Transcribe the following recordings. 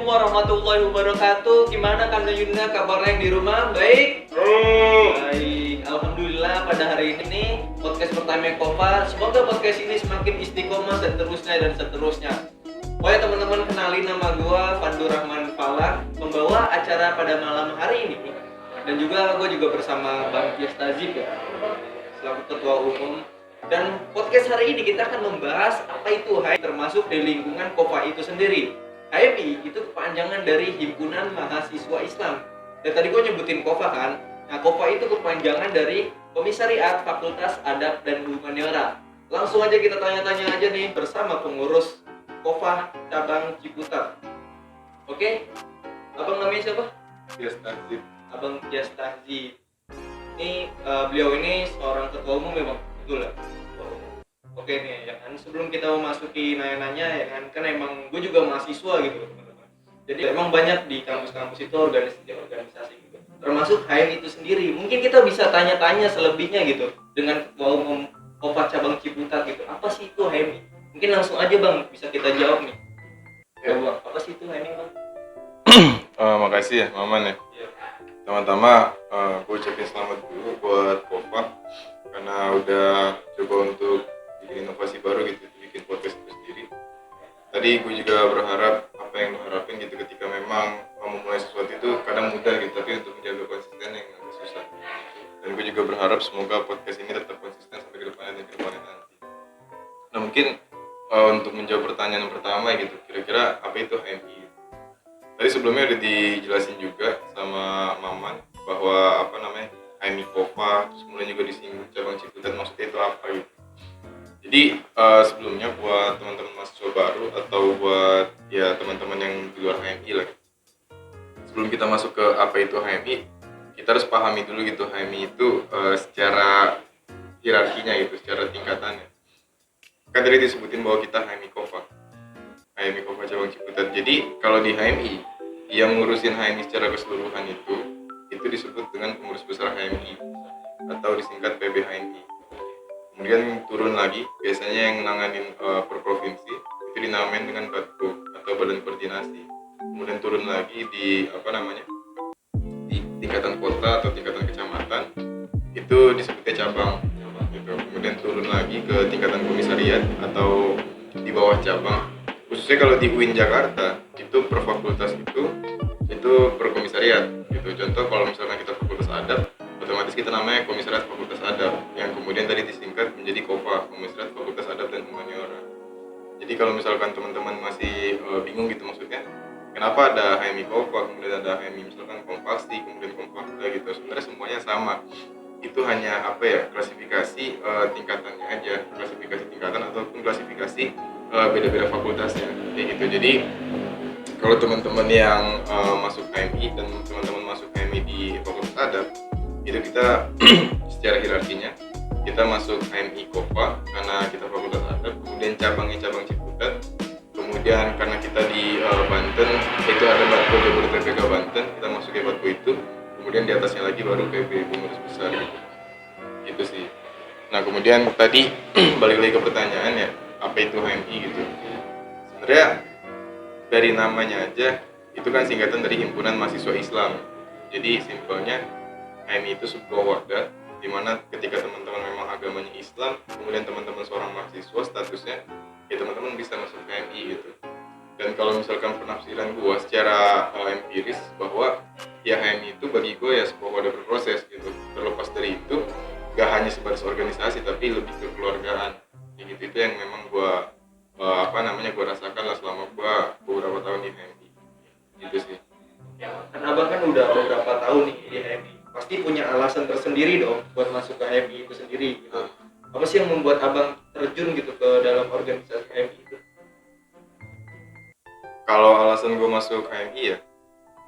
warahmatullahi wabarakatuh. Gimana Kang Yunda kabarnya yang di rumah? Baik? Baik. Alhamdulillah pada hari ini podcast pertama Kova. Semoga podcast ini semakin istiqomah dan seterusnya. Oh ya teman-teman, kenalin nama gua Pandu Rahman Falah, membawa acara pada malam hari ini. Dan juga gue bersama Bang Tias Tazib ya, selaku ketua umum. Dan podcast hari ini kita akan membahas apa itu HMI, termasuk di lingkungan Kova itu sendiri. HMI itu kepanjangan dari Himpunan Mahasiswa Islam. Dan tadi gue nyebutin Kova kan. Nah, Kova itu kepanjangan dari Komisariat Fakultas Adab dan Humaniora. Langsung aja kita tanya-tanya aja nih bersama pengurus Kova cabang Ciputat. Oke, abang namanya siapa? Tias Tazib. Abang Tias Tazib. Ini beliau ini seorang ketua umum memang, betul ya? Oke nih, ya kan sebelum kita memasuki nanya-nanya ya kan emang gue juga mahasiswa gitu teman-teman. Jadi emang banyak di kampus-kampus itu organisasi gitu. Termasuk HMI itu sendiri. Mungkin kita bisa tanya-tanya selebihnya gitu dengan ketua umum Kova cabang Ciputat gitu. Apa sih itu HMI? Mungkin langsung aja Bang bisa kita jawab nih. Ya Bang, apa sih itu HMI Bang? Makasih ya Maman ya. Pertama-tama gue ucapin selamat dulu buat Kova karena udah coba untuk bikin inovasi baru gitu, bikin podcast itu sendiri. Tadi gue juga berharap apa yang lo harapin gitu ketika memang mau memulai sesuatu itu kadang mudah gitu, tapi untuk menjaga konsisten yang agak susah. Dan gue juga berharap semoga podcast ini tetap konsisten sampai ke depannya dan ke depannya nanti. Nah mungkin untuk menjawab pertanyaan yang pertama gitu, kira-kira apa itu HMI? Tadi sebelumnya udah dijelasin juga sama Maman bahwa HMI Kova, terus mulai juga disinggung cabang Ciputat, maksudnya itu apa gitu. Jadi sebelumnya buat teman-teman mahasiswa baru atau buat ya teman-teman yang di luar HMI lah. Sebelum kita masuk ke apa itu HMI, kita harus pahami dulu gitu HMI itu secara hierarkinya gitu, secara tingkatannya. Kan tadi disebutin bahwa kita HMI Kova cabang Ciputat. Jadi kalau di HMI yang ngurusin HMI secara keseluruhan itu disebut dengan pengurus besar HMI atau disingkat PBHMI. Kemudian turun lagi, biasanya yang nanganin per provinsi itu dinamain dengan Batko atau Badan Koordinasi. Kemudian turun lagi di di tingkatan kota atau tingkatan kecamatan itu disebutnya cabang gitu. Kemudian turun lagi ke tingkatan komisariat atau di bawah cabang. Khususnya kalau di UIN Jakarta itu per fakultas itu per komisariat gitu. Contoh kalau misalkan kita fakultas adab, otomatis kita namanya Komisariat Fakultas Adab yang kemudian tadi disingkat menjadi KOFA, Komisariat Fakultas Adab dan Humaniora. Jadi kalau misalkan teman-teman masih bingung gitu maksudnya kenapa ada HMI KOFA, kemudian ada HMI misalkan Kompasti, kemudian Kompakta gitu, sebenarnya semuanya sama. Itu hanya klasifikasi tingkatannya aja, klasifikasi tingkatan ataupun klasifikasi beda-beda fakultasnya kayak gitu. Jadi kalau teman-teman yang masuk HMI dan teman-teman masuk HMI di Fakultas Adab, itu kita secara hierarkinya kita masuk HMI Kova karena kita Fakultas Adab, kemudian cabangnya cabang Ciputat, kemudian karena kita di Banten itu ada Batko Jabodetabek Banten, kita masuk ke Batko itu, kemudian di atasnya lagi baru PB pengurus besar gitu sih. Nah kemudian tadi balik lagi ke pertanyaan ya, apa itu HMI gitu. Sebenarnya dari namanya aja itu kan singkatan dari Himpunan Mahasiswa Islam. Jadi simpelnya HMI itu sebuah wadah di mana ketika teman-teman memang agamanya Islam, kemudian teman-teman seorang mahasiswa statusnya ya teman-teman bisa masuk HMI gitu. Dan kalau misalkan penafsiran gue secara empiris bahwa ya HMI itu bagi gue ya sebuah wadah berproses gitu. Terlepas dari itu gak hanya sebatas organisasi tapi lebih ke keluargaan. Gitu itu yang memang gue gue rasakan lah selama gue beberapa tahun di HMI gitu sih. Ya, kan abang kan udah beberapa tahun nih di HMI, pasti punya alasan tersendiri dong buat masuk ke HMI itu sendiri gitu. Apa sih yang membuat abang terjun gitu ke dalam organisasi HMI itu? Kalau alasan gue masuk HMI ya,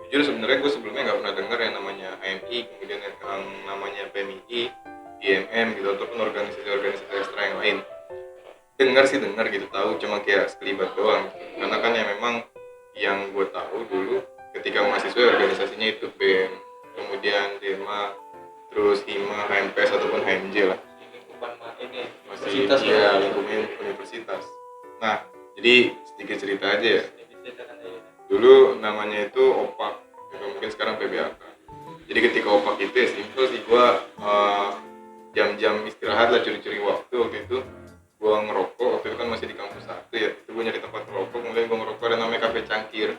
jujur sebenarnya gue sebelumnya nggak pernah dengar yang namanya HMI, kemudian yang namanya PMI, IMM gitu ataupun organisasi-organisasi ekstra yang lain. Dengar gitu, tahu cuma kayak sekelibat doang. Karena kan ya memang yang gue tahu dulu ketika mahasiswa organisasinya itu BEM, kemudian DEMA, terus HIMA, HMPS ataupun HMJ lah. Lingkupan ini Masih ya lingkupan universitas. Nah, jadi sedikit cerita aja ya. Dulu namanya itu opak, ya, mungkin sekarang PBAK. Jadi ketika opak itu ya simpel sih, gue jam-jam istirahat lah, curi-curi waktu itu gue ngerokok. Waktu itu kan masih di kampus 1 ya, itu gue nyari tempat ngerokok, kemudian gue ngerokok, ada namanya Cafe Cangkir.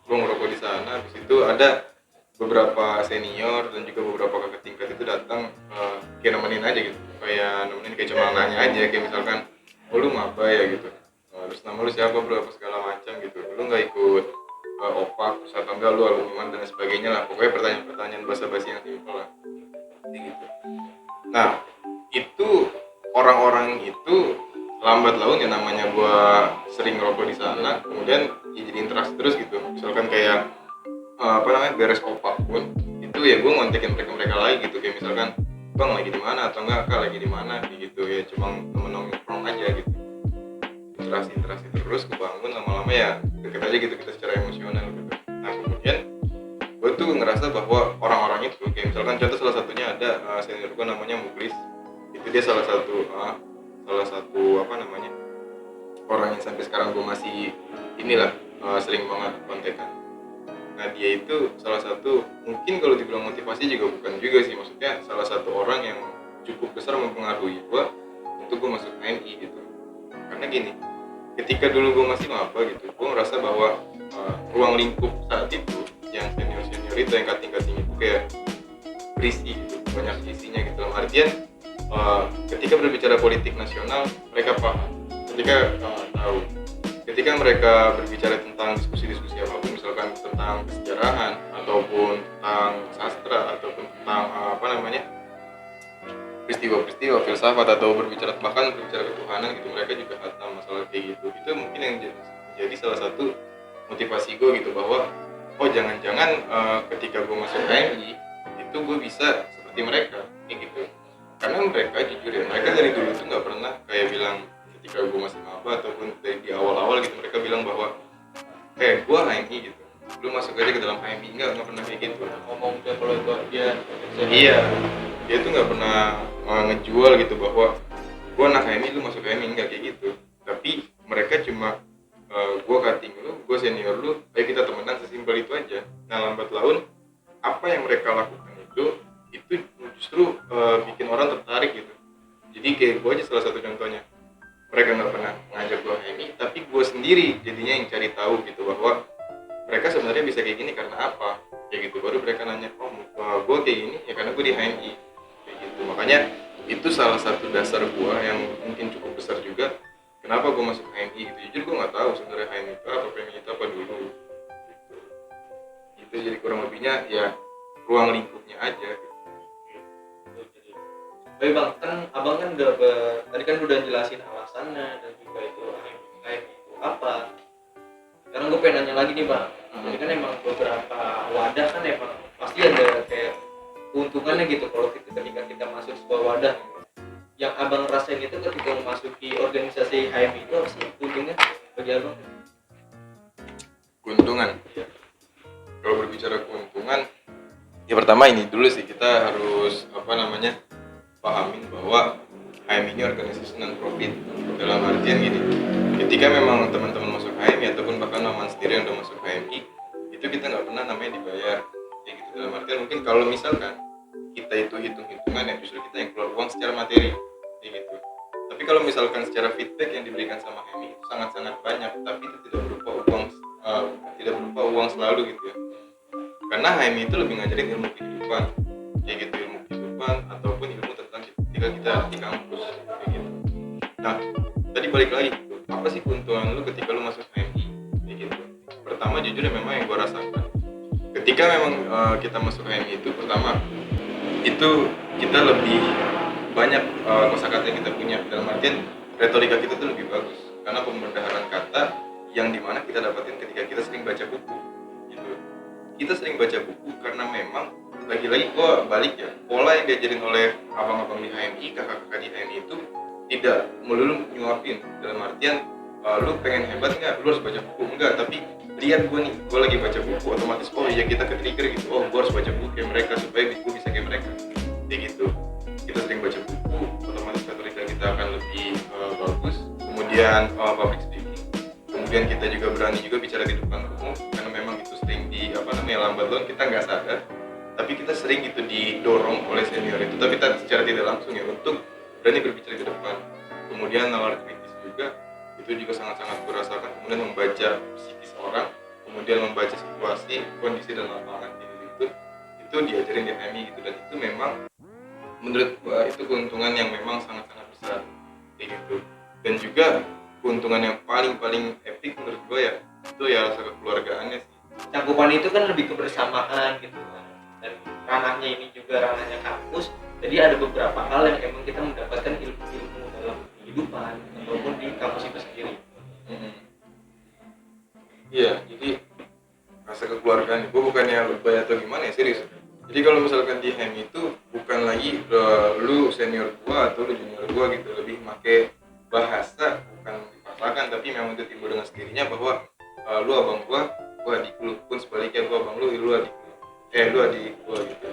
Gue ngerokok di sana. Habis itu ada beberapa senior dan juga beberapa kakak tingkat itu datang, kayak nemenin aja gitu, kayak cuma nanya aja, kayak misalkan, oh lu maba ya gitu, terus nama lu siapa bro, apa segala macam gitu, lu nggak ikut opak terus atau enggak, lu alumni mana dan sebagainya lah, pokoknya pertanyaan-pertanyaan basa-basi yang simpel lah gitu. Nah itu orang-orang itu lambat laun ya, namanya gua sering ngerokok di sana, kemudian ya jadi interaksi terus gitu. Misalkan kayak beres opak pun itu ya gue ngontekin mereka lagi gitu, kayak misalkan bang lagi di mana atau enggak kak lagi di mana gitu ya, cuma temen nongkrong aja gitu, interaksi terus kebangun, lama-lama ya deket aja gitu kita secara emosional gitu. Nah kemudian gue tuh ngerasa bahwa orang-orang itu kayak misalkan contoh salah satunya ada senior gue namanya Muklis. Itu dia salah satu orang yang sampai sekarang gue masih sering banget kontekan. Nah dia itu salah satu, mungkin kalau dibilang motivasi juga bukan juga sih, maksudnya salah satu orang yang cukup besar mempengaruhi gue untuk gue masuk HMI gitu. Karena gini, ketika dulu gue masih maba gitu, gue ngerasa bahwa ruang lingkup saat itu yang senior itu, yang kating-kating itu kayak berisi gitu, banyak isinya gitu. Dalam artian ketika berbicara politik nasional mereka paham, ketika tahu, ketika mereka berbicara tentang diskusi-diskusi apapun, misalkan tentang kesejarahan ataupun tentang sastra ataupun tentang peristiwa-peristiwa filsafat atau bahkan berbicara ketuhanan gitu, mereka juga hatam masalah kayak gitu. Itu mungkin yang jadi salah satu motivasi gue gitu, bahwa oh jangan-jangan ketika gue masuk HMI itu gue bisa seperti mereka kayak gitu. Karena mereka jujur ya, mereka dari dulu tuh nggak pernah kayak bilang, ketika gue masih maba ataupun dari di awal-awal gitu, mereka bilang bahwa gue HMI gitu, lu masuk aja ke dalam HMI, nggak pernah kayak gitu. Ngomong dia kalau itu dia Dia tuh nggak pernah ngejual gitu bahwa gue anak HMI, lu masuk HMI, nggak kayak gitu. Tapi mereka cuma gue cutting lu, gue senior lu, ayo kita temenan, sesimpel itu aja. Nah lambat laun apa yang mereka lakukan itu justru bikin orang tertarik gitu. Jadi kayak gue aja salah satu contohnya, mereka nggak pernah ngajak gue HMI, tapi gue sendiri jadinya yang cari tahu gitu, bahwa mereka sebenarnya bisa kayak gini karena apa, kayak gitu. Baru mereka nanya, oh gue kayak gini ya karena gue di HMI kayak gitu. Makanya itu salah satu dasar gue yang mungkin cukup besar juga kenapa gue masuk HMI gitu. Jujur gue nggak tahu sebenarnya HMI itu apa, PMI itu apa dulu gitu. Itu jadi kurang lebihnya ya ruang lingkupnya aja gitu. Baik bang, kan abang kan tadi kan udah jelasin alasannya dan juga itu HMI itu apa. Sekarang gue pengen nanya lagi nih bang, jadi kan emang beberapa wadah kan emang pasti ada kayak keuntungannya gitu kalau ketika kita masuk sebuah wadah gitu. Yang abang rasain itu ketika memasuki organisasi HMI itu apa sih untungnya bagi abang? Keuntungan? Iya. Kalau berbicara keuntungan, ya pertama ini dulu sih, kita harus pahamin bahwa HMI ini organisasi non-profit. Dalam artian gini, ketika memang teman-teman masuk HMI ataupun bahkan Maman sendiri yang udah masuk HMI, itu kita nggak pernah namanya dibayar kayak gitu. Dalam artian mungkin kalau misalkan kita itu hitung-hitungan ya justru kita yang keluar uang secara materi kayak gitu. Tapi kalau misalkan secara feedback yang diberikan sama HMI itu sangat-sangat banyak, tapi itu tidak berupa uang selalu gitu ya. Karena HMI itu lebih ngajarin ilmu kehidupan kayak gitu, ilmu kehidupan ataupun ilmu tentang ketika kita di kampus kayak gitu. Nah tadi balik lagi gitu, apa sih keuntungan lu ketika lu masuk HMI kayak gitu. Pertama jujur ya, memang yang gue rasakan ketika memang kita masuk HMI itu, pertama itu kita lebih banyak kosakata yang kita punya. Dalam artian retorika kita tuh lebih bagus karena pembendaharaan kata yang dimana kita dapatin ketika kita sering baca buku gitu. Kita sering baca buku karena memang lagi-lagi gue balik ya, pola yang diajarin oleh abang-abang di HMI, kakak-kakak di HMI itu tidak melulu nyuapin. Dalam artian lu pengen hebat nggak, lu harus baca buku, enggak, tapi lihat gue nih, gue lagi baca buku, otomatis oh iya kita ke trigger gitu, oh gue harus baca buku kayak mereka supaya gue bisa kayak mereka kayak gitu. Kita sering baca buku, otomatis retorika kita akan lebih bagus. Kemudian public speaking, kemudian kita juga berani juga bicara di depan umum karena lambat laun kita nggak sadar, tapi kita sering gitu didorong oleh senior itu, tapi kita secara tidak langsung ya untuk berani berbicara ke depan. Kemudian nalar kritis juga, itu juga sangat-sangat kurasakan. Kemudian membaca psikis orang, kemudian membaca situasi, kondisi dan lapangan itu diajarin di HMI gitu, dan itu memang menurut gua itu keuntungan yang memang sangat-sangat besar kayak gitu. Dan juga keuntungan yang paling epic menurut gua ya itu ya rasa kekeluargaannya sih. Cakupan itu kan lebih kebersamaan gitu kan, dan ranahnya ini juga ranahnya kampus, jadi ada beberapa hal yang emang kita mendapatkan ilmu-ilmu dalam kehidupan ataupun di kampus itu sendiri. Iya, jadi rasa kekeluargaan gue bukannya lebay atau gimana ya, serius. Jadi kalau misalkan di HEM itu bukan lagi lu senior gua atau lu junior gua gitu, lebih make bahasa bukan dipaksakan, tapi memang itu timbul dengan sendirinya bahwa lu abang gua adik lu, pun sebaliknya gua abang lu adik lu adik gua gitu.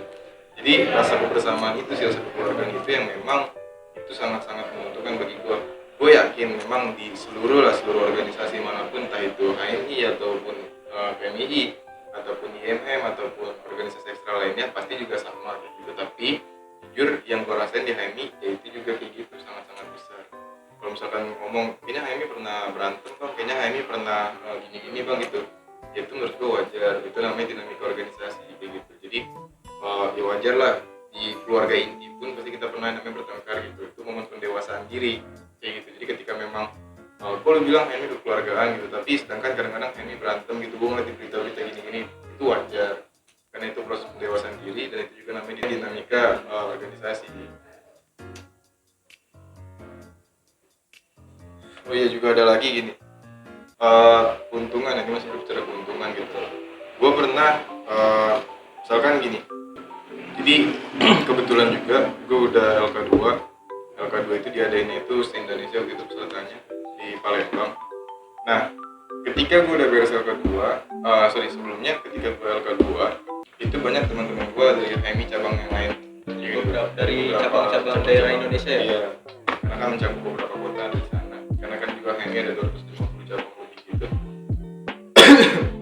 Jadi rasa kebersamaan itu sih, rasa kekeluargaan itu yang memang itu sangat-sangat menguntungkan bagi gua. Gue yakin memang di seluruh organisasi manapun, entah itu HMI ataupun PMII ataupun IMM ataupun organisasi ekstra lainnya pasti juga sama gitu. Tapi jujur yang gue rasain di HMI ya itu juga kayak gitu, sangat-sangat besar. Kalau misalkan ngomong kayaknya HMI pernah berantem bang, kayaknya HMI pernah gini-gini bang gitu, ya itu menurut gue wajar, itu namanya dinamika organisasi kayak gitu. Jadi ya wajar lah, di keluarga inti pun pasti kita pernah namanya bertengkar gitu, itu momen pendewasaan diri kayak gitu. Jadi ketika memang gue lu bilang HMI kekeluargaan gitu, tapi sedangkan kadang-kadang HMI berantem gitu, gue ngeliat di berita-berita gini-gini, itu wajar karena itu proses pendewasaan diri, dan itu juga namanya dinamika organisasi. Oh iya, juga ada lagi gini, keuntungan, ini masih berbicara keuntungan gitu. Gue pernah misalkan gini, jadi kebetulan juga gue udah LK2 itu diadainnya itu se-Indonesia gitu pesertanya di Palembang. Nah, ketika gue udah beres LK2, sebelumnya ketika gue LK2 itu banyak teman-teman gue dari HMI cabang yang lain. Beberapa dari cabang-cabang daerah Indonesia ya? Iya, karena kan mencakup beberapa kota di sana. Karena kan juga HMI ada 250 cabang lebih gitu.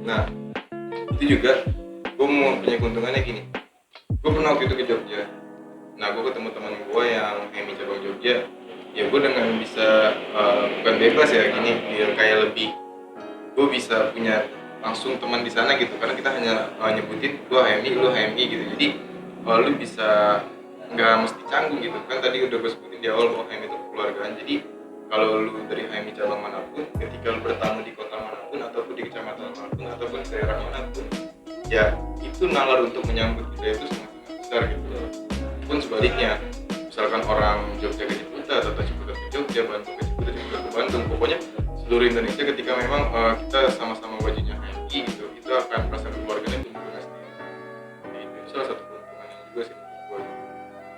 Nah, itu juga gue mau punya keuntungannya gini. Gue pernah waktu itu ke Jogja. Nah, gue ketemu teman gue yang HMI cabang Jogja. Ya gue dengan bisa bukan bebas ya gini, biar kayak lebih gue bisa punya langsung teman di sana gitu, karena kita hanya nyebutin gue HMI, lu HMI gitu. Jadi lu bisa nggak mesti canggung gitu kan, tadi udah gue sebutin di awal bahwa HMI itu kekeluargaan. Jadi kalau lu dari HMI cabang manapun, ketika lu bertamu di kota manapun ataupun di kecamatan manapun ataupun di daerah manapun, ya itu nalar untuk menyambut kita itu sangat besar gitu. Pun sebaliknya, misalkan orang Jogja ke Ciputat atau Ciputat ke Jogja, Bandung ke Ciputat, Ciputat ke Bandung, pokoknya seluruh Indonesia ketika memang kita sama-sama wajibnya HMI gitu, itu akan merasa keluarganya tumbuh dengan sendiri. Jadi itu salah satu keuntungan yang juga sih menurut gue.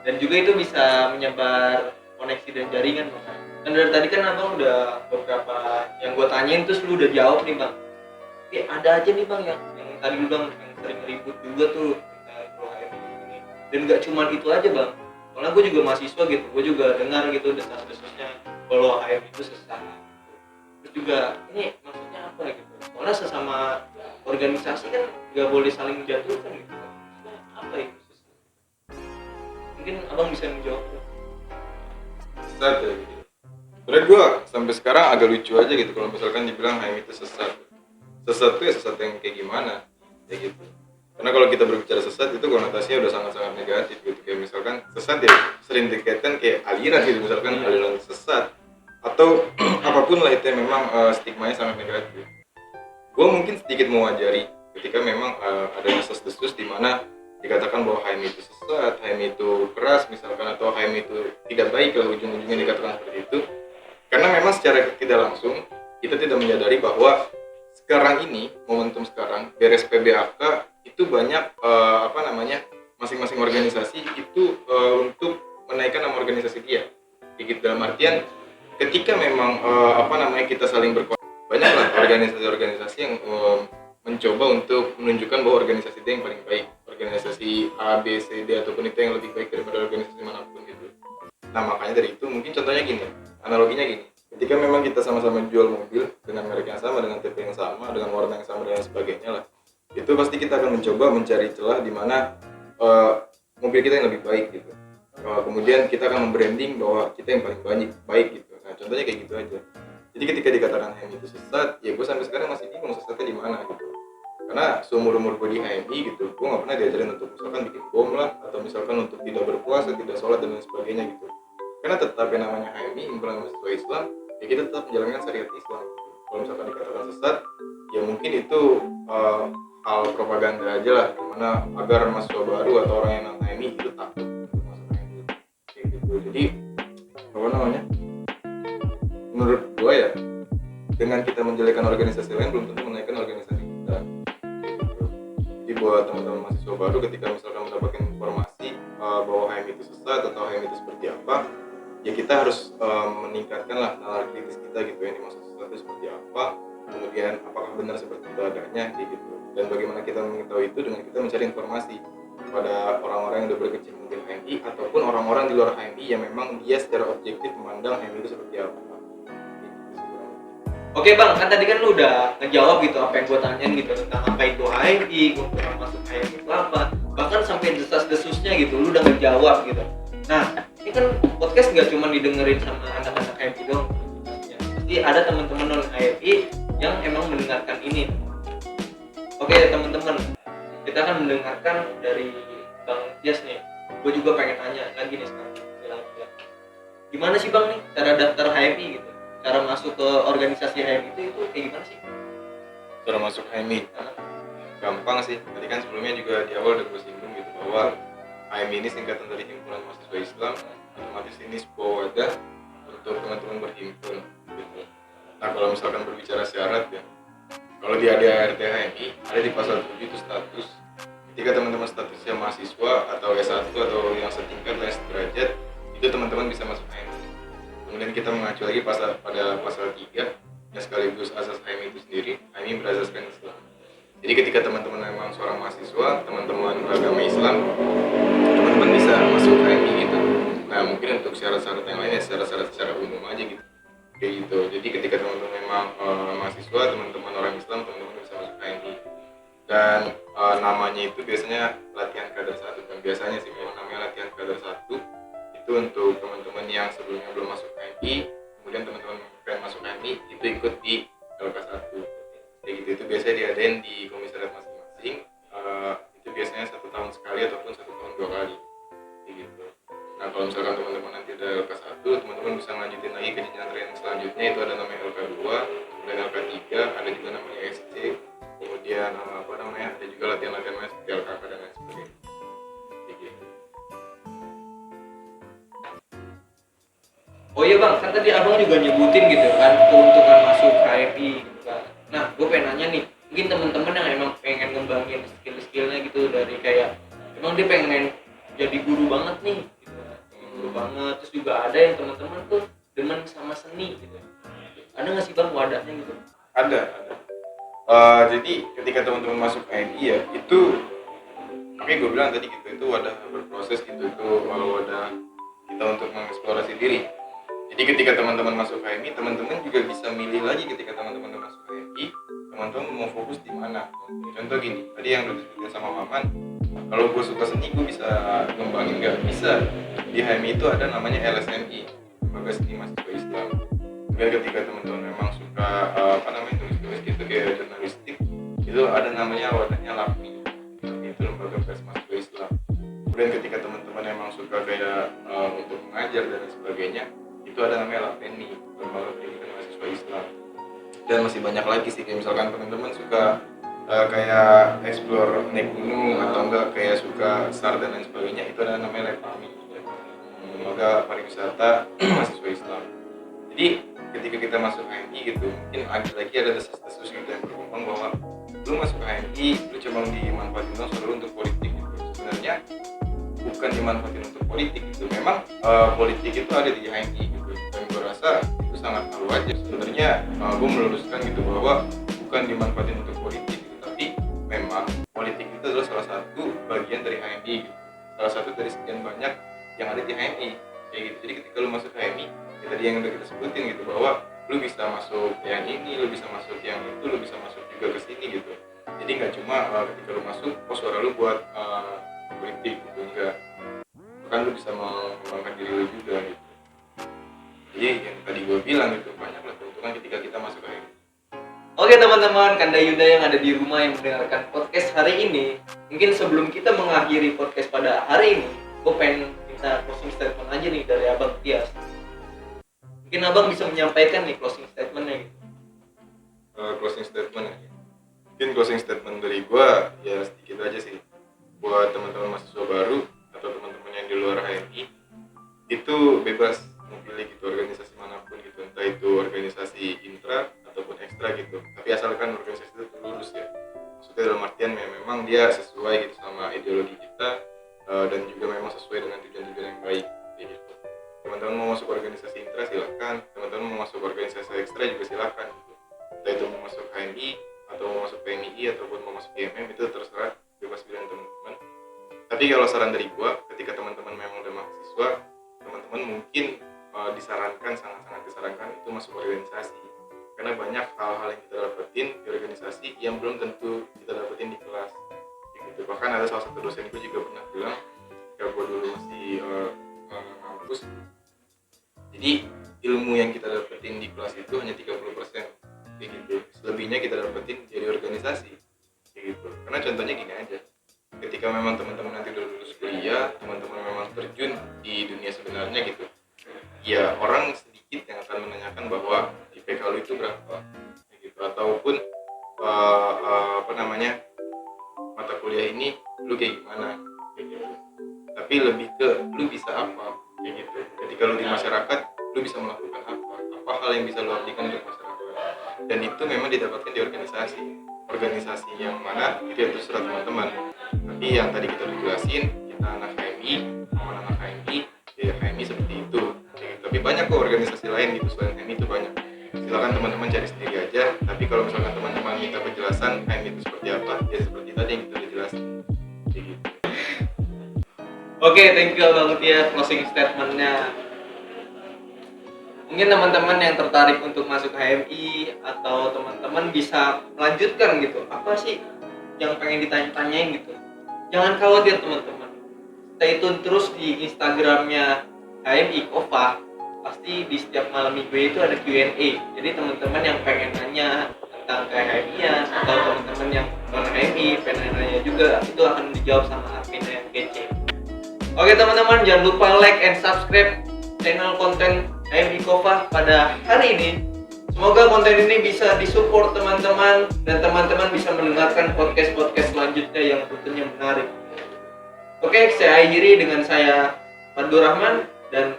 Dan juga itu bisa menyebar koneksi dan jaringan bang. Kan dari tadi kan abang udah beberapa yang gue tanyain terus lu udah jawab nih bang. Ada aja nih bang yang tadi lu bang yang sering ribut juga tuh ini. Dan nggak cuma itu aja bang, soalnya gue juga mahasiswa gitu, gue juga dengar gitu desas-desusnya kalau HM itu sesat. Terus juga ini maksudnya apa gitu? Soalnya sesama organisasi kan nggak boleh saling menjatuhkan gitu. Maksudnya apa itu? Mungkin abang bisa menjawab. Sesat ya gitu. Sebenarnya gue sampai sekarang agak lucu aja gitu kalau misalkan dibilang HMI itu sesat. Sesat tuh ya sesat yang kayak gimana? Ya gitu. Karena kalau kita berbicara sesat itu konotasinya udah sangat-sangat negatif gitu. Kayak misalkan sesat ya sering dikaitkan kayak aliran gitu, misalkan aliran sesat atau apapun lah itu yang memang stigmanya sangat negatif. Gue mungkin sedikit mewajari ketika memang ada desas-desus di mana dikatakan bahwa HMI itu sesat, HMI itu keras misalkan, atau HMI itu tidak baik, kalau ujung-ujungnya dikatakan seperti itu. Karena memang secara tidak langsung kita tidak menyadari bahwa sekarang ini, momentum sekarang, beres PBAK itu banyak masing-masing organisasi itu untuk menaikkan nama organisasi dia. Gitu, dalam artian ketika memang kita saling banyaklah organisasi-organisasi yang mencoba untuk menunjukkan bahwa organisasi dia yang paling baik, organisasi A, B, C, D ataupun itu yang lebih baik daripada organisasi manapun gitu. Nah makanya dari itu mungkin contohnya gini, analoginya gini, ketika memang kita sama-sama jual mobil dengan merek yang sama, dengan TP yang sama, dengan warna yang sama dan sebagainya lah, itu pasti kita akan mencoba mencari celah di mana eh, mobil kita yang lebih baik gitu. Kemudian kita akan membranding bahwa kita yang paling baik gitu. Nah contohnya kayak gitu aja. Jadi ketika dikatakan HMI itu sesat, ya gue sampai sekarang masih bingung sesatnya di mana gitu. Karena seumur umur gue di HMI gitu, gue nggak pernah diajarin untuk misalkan bikin bom lah, atau misalkan untuk tidak berpuasa, tidak sholat dan lain sebagainya gitu. Karena tetap yang namanya HMI, himpunan mahasiswa Islam, ya kita tetap menjalankan syariat Islam. Gitu. Kalau misalkan dikatakan sesat, ya mungkin itu hal propaganda aja lah, dimana agar mahasiswa baru atau orang yang non HMI itu takut untuk masuk HMI kayak gitu. Jadi apa namanya? Menurut gue ya, dengan kita menjelekan organisasi lain belum tentu menaikkan organisasi kita. Gitu. Jadi buat teman-teman mahasiswa baru ketika misalkan mendapatkan informasi bahwa HMI itu sesat atau HMI itu seperti apa, ya kita harus meningkatkan lah nalar kritis kita gitu, yang dimaksud sesat itu seperti apa, kemudian apakah benar seperti itu adanya kayak gitu. Dan bagaimana kita mengetahui itu dengan kita mencari informasi kepada orang-orang yang udah berkecimpung di HMI ataupun orang-orang di luar HMI yang memang dia secara objektif memandang HMI itu seperti apa. Oke bang, kan tadi kan lu udah ngejawab gitu apa yang gue tanyain gitu tentang apa itu HMI, gue pernah masuk HMI itu apa, bahkan sampai desas-desusnya gitu, lu udah ngejawab gitu. Nah, ini kan podcast nggak cuma didengerin sama anak-anak HMI dong, pasti ada teman-teman non HMI yang emang mendengarkan ini. Oke teman-teman, kita akan mendengarkan dari Bang Tias nih. Gue juga pengen tanya lagi nih sekarang. Gimana sih bang nih cara daftar HMI gitu? Cara masuk ke organisasi HMI itu kayak gimana sih? Cara masuk HMI gampang sih. Tadi kan sebelumnya juga di awal udah gue singgung gitu bahwa HMI ini singkatan dari Himpunan Mahasiswa Islam. Otomatis ini sebuah wadah untuk teman-teman berhimpun gitu. Nah kalau misalkan berbicara syarat ya, kalau di ADART HMI ada di pasal 7 itu status. Ketika teman-teman statusnya mahasiswa atau S1 atau yang setingkat dan sederajat, itu teman-teman bisa masuk HMI. Kemudian kita mengacu lagi pada pasal 3 yang sekaligus asas HMI itu sendiri. HMI berasaskan Islam. Jadi ketika teman-teman memang seorang mahasiswa, teman-teman beragama Islam, teman-teman bisa masuk HMI gitu. Nah mungkin untuk syarat-syarat yang lainnya syarat-syarat secara umum aja gitu. Kayak gitu. Jadi ketika teman-teman memang mahasiswa, teman-teman orang Islam, teman-teman bisa masuk HMI. Dan namanya itu biasanya latihan kadar 1, dan biasanya sih memang namanya latihan kadar 1 itu untuk teman-teman yang sebelumnya belum masuk HMI, kemudian teman-teman pengen masuk HMI itu ikut di LK1 kayak gitu. Itu biasanya diadain di komisariat masing-masing, itu biasanya 1 tahun sekali ataupun 1 tahun 2 kali kayak gitu. Nah kalau misalkan teman-teman nanti ada LK1, teman-teman bisa lanjutin lagi ke jenjang yang selanjutnya, itu ada namanya LK2, kemudian LK3, ada juga namanya SC, kemudian ada juga latihan-latihan lain seperti LKK dan lain sebagainya. Oh iya bang, kan tadi abang juga nyebutin gitu kan keuntungan masuk HMI gitu kan. Nah, gue pengen nanya nih, mungkin teman-teman yang emang pengen ngembangin skill-skillnya gitu dari kayak emang dia pengen jadi guru banget nih gitu kan. Guru banget, terus juga ada yang teman-teman tuh demen sama seni gitu. Ada nggak sih bang wadahnya gitu? Ada. Jadi ketika teman-teman masuk HMI ya, itu makanya gue bilang tadi gitu, itu wadah berproses gitu, itu wadah kita untuk mengeksplorasi diri. Jadi ketika teman-teman masuk HMI, teman-teman juga bisa milih lagi ketika teman-teman masuk HMI, teman-teman mau fokus di mana. Contoh gini, tadi yang udah disebutin sama Maman, kalau gue suka seni, gue bisa ngembangin nggak? Bisa. Di HMI itu ada namanya LSMI, Lembaga Seni Mahasiswa Islam. Kemudian ketika teman-teman memang suka tulis-tulis gitu kayak jurnalistik, itu ada namanya wadahnya LAPMI, itu Lembaga Pers Mahasiswa Islam. Kemudian ketika teman-teman memang suka kayak untuk mengajar dan lain sebagainya, itu ada namanya LAPENI, Lembaga Pendidikan Mahasiswa Islam. Dan masih banyak lagi sih, kayak misalkan teman-teman suka kayak explore naik gunung atau enggak kayak suka SAR dan lain sebagainya, itu ada namanya LEPAMI, Lembaga Pariwisata Mahasiswa Islam. Jadi ketika kita masuk HMI gitu, mungkin lagi ada desas-desus gitu yang berkembang bahwa lu masuk HMI, lu cuma dimanfaatin selalu untuk politik gitu. Sebenarnya bukan dimanfaatin untuk politik gitu. Memang politik itu ada di HMI gitu. Dan gue rasa itu sangat malu aja. Sebenarnya gue meluruskan gitu bahwa bukan dimanfaatin untuk politik gitu, tapi memang politik itu adalah salah satu bagian dari HMI gitu. Salah satu dari sekian banyak yang ada di HMI kayak gitu. Jadi ketika lu masuk HMI, ya tadi yang udah kita sebutin gitu, bahwa lu bisa masuk yang ini, lu bisa masuk yang itu, lu bisa masuk juga ke sini gitu. Jadi nggak cuma ketika lu masuk, suara lu buat politik gitu, enggak. Bahkan lu bisa mengembangkan diri lu juga gitu. Jadi yang tadi gue bilang gitu, banyaklah keuntungan ketika kita masuk HMI. Oke teman-teman, Kanda Yuda yang ada di rumah yang mendengarkan podcast hari ini, mungkin sebelum kita mengakhiri podcast pada hari ini, gue pengen minta closing statement aja nih dari Abang Tias. Mungkin Abang bisa menyampaikan nih closing statementnya gitu. Closing statement ya. Mungkin closing statement dari gue ya sedikit aja sih. Buat teman-teman mahasiswa baru atau teman-teman yang di luar HMI, itu bebas memilih gitu organisasi manapun gitu, entah itu organisasi intra ataupun ekstra gitu, tapi asalkan organisasi itu lurus ya, maksudnya dalam artian memang dia sesuai gitu sama ideologi kita, dan juga memang sesuai dengan tujuan-tujuan yang baik kayak gitu. Teman-teman mau masuk organisasi intra silakan, teman-teman mau masuk organisasi ekstra juga silakan gitu, entah itu mau masuk HMI atau mau masuk PMI ataupun mau masuk IMM, itu terserah, bebas pilihan teman-teman. Tapi kalau saran dari gua, ketika teman-teman memang udah mahasiswa, teman-teman mungkin disarankan, sangat-sangat disarankan itu masuk organisasi, karena banyak hal-hal yang kita dapetin di organisasi yang belum tentu kita dapetin di kelas gitu. Bahkan ada salah satu dosen itu juga pernah bilang ketika gue dulu masih ngampus, jadi ilmu yang kita dapetin di kelas itu hanya 30% kayak gitu, selebihnya kita dapetin dari organisasi kayak gitu. Karena contohnya gini aja, ketika memang teman-teman nanti udah lulus kuliah, teman-teman memang terjun di dunia sebenarnya gitu, ya orang sedikit yang akan menanyakan bahwa IPK lu itu berapa gitu, ataupun mata kuliah ini lu kayak gimana kayak gitu. Tapi lebih ke lu bisa apa kayak gitu. Ketika lu di masyarakat, lu bisa melakukan apa hal yang bisa lu abdikan untuk masyarakat, dan itu memang didapatkan di organisasi yang mana itu ya terserah teman-teman. Tapi yang tadi kita udah jelasin, kita anak HMI, anak HMI, ya HMI seperti itu. Tapi banyak kok organisasi lain gitu selain HMI itu banyak. Silakan teman-teman cari sendiri aja. Tapi kalau misalkan teman-teman minta penjelasan HMI itu seperti apa, ya seperti tadi yang kita udah jelasin. Gitu. Oke, thank you banget ya closing statementnya. Mungkin teman-teman yang tertarik untuk masuk HMI atau teman-teman bisa melanjutkan gitu, apa sih yang pengen ditanya-tanyain gitu. Jangan khawatir teman-teman, stay tune terus di Instagramnya HMI Kova. Pasti di setiap malam minggu itu ada Q&A. Jadi teman-teman yang pengen nanya tentang HMI-an atau teman-teman yang non HMI pengen nanya juga, itu akan dijawab sama adminnya yang kece. Oke teman-teman, jangan lupa like and subscribe channel konten HMI Kova pada hari ini. Semoga konten ini bisa disupport teman-teman dan teman-teman bisa mendengarkan podcast-podcast selanjutnya yang tentunya menarik. Oke, saya akhiri dengan saya Pandu Rahman dan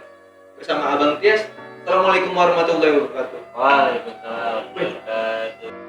bersama Abang Tias. Assalamualaikum warahmatullahi wabarakatuh. Waalaikumsalam warahmatullahi wabarakatuh.